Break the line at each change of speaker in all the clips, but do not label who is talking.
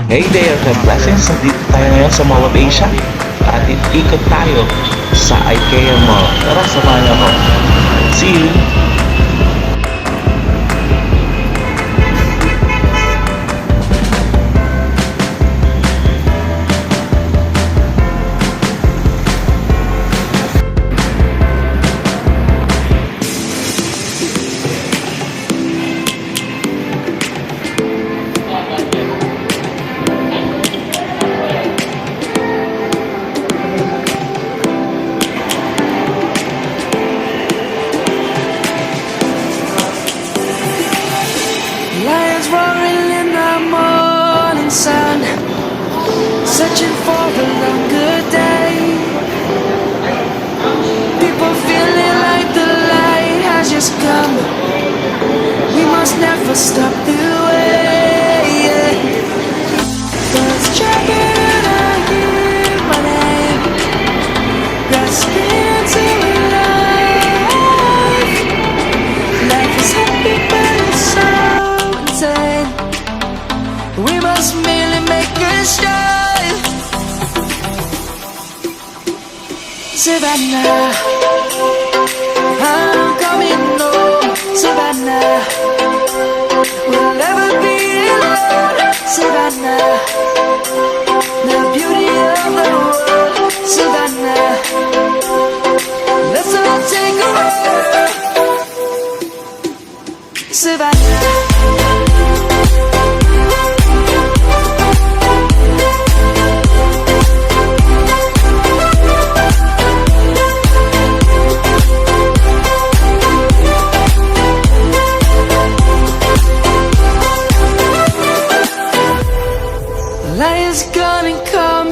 Hey there, God blessings. Nandito tayo ngayon sa Mall of Asia at ikot tayo sa IKEA Mall. Tara, samahan niyo ako. See you!
Lions roaring in the morning sun, searching for a longer day. People feeling like the light has just come. We must never stop the way. Birds chirping and I hear my name, grasping into life. Life is happy but it's so insane. We must merely make a start. Savannah, I'm coming home. Savannah, we'll never be alone. Savannah, the beauty of the world. Savannah, let's all take a walk. Savannah. Lion's gonna come.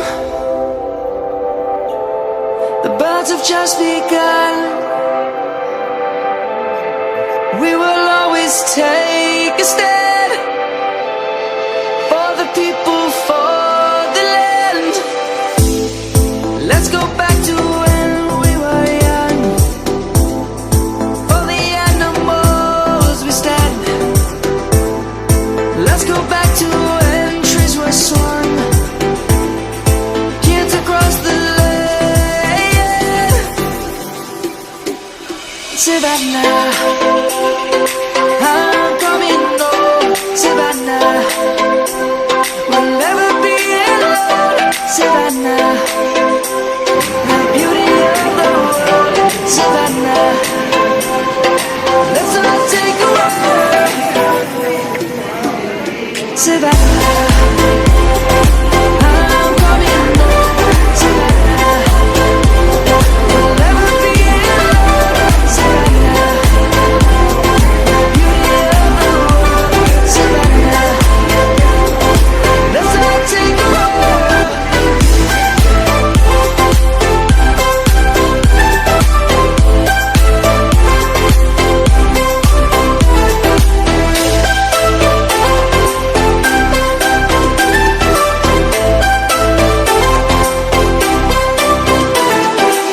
The birds have just begun. We will always take a stand for the people, for the land. Let's go back to when we were young. For the animals we stand. Let's go back to when trees were swung, kids across the land. Savannah, I'm coming home. Savannah, we'll never be alone. Savannah, the beauty of the world. Savannah, let's all take a walk. Savannah, I'm coming home. Savannah, we'll never be alone. Savannah, beauty of the world. Savannah, let's all take a walk.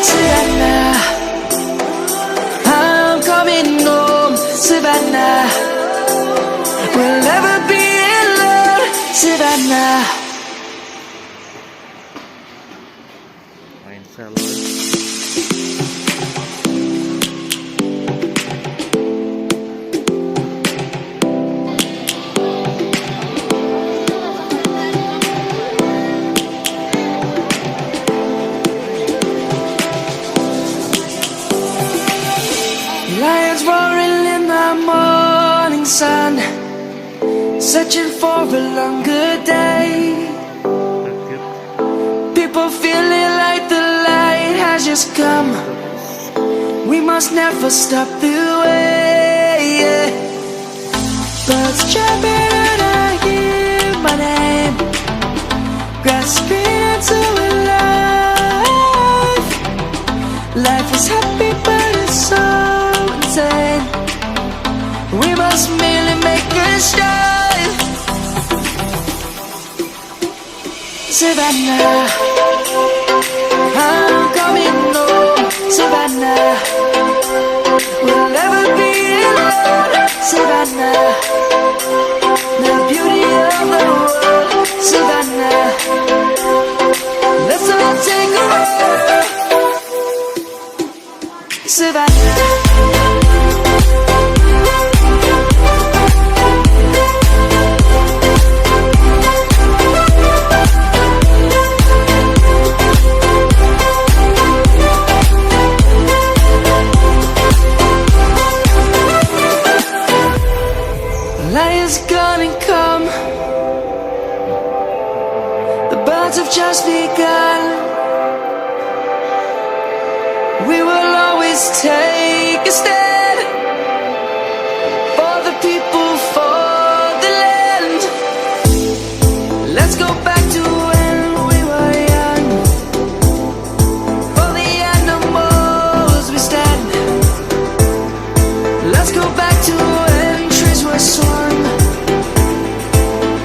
Savannah, I'm coming home. Savannah, we'll never be alone. Savannah.
Wine cellar.
Lions roaring in the morning sun, searching for a longer day. People feeling like the light has just come. We must never stop the way. Birds chirping and I hear my name, grasping into life. Life is happy but it's so insane. We must merely make a start. Savannah, I'm coming home. Savannah, we'll never be alone. Savannah, the beauty of the world. Savannah. roads have just begun. We will always take a stand for the people, for the land. Let's go back to when we were young. For the animals we stand. Let's go back to when trees were swung.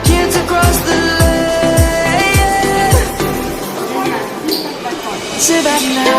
Kids across the land. Savannah.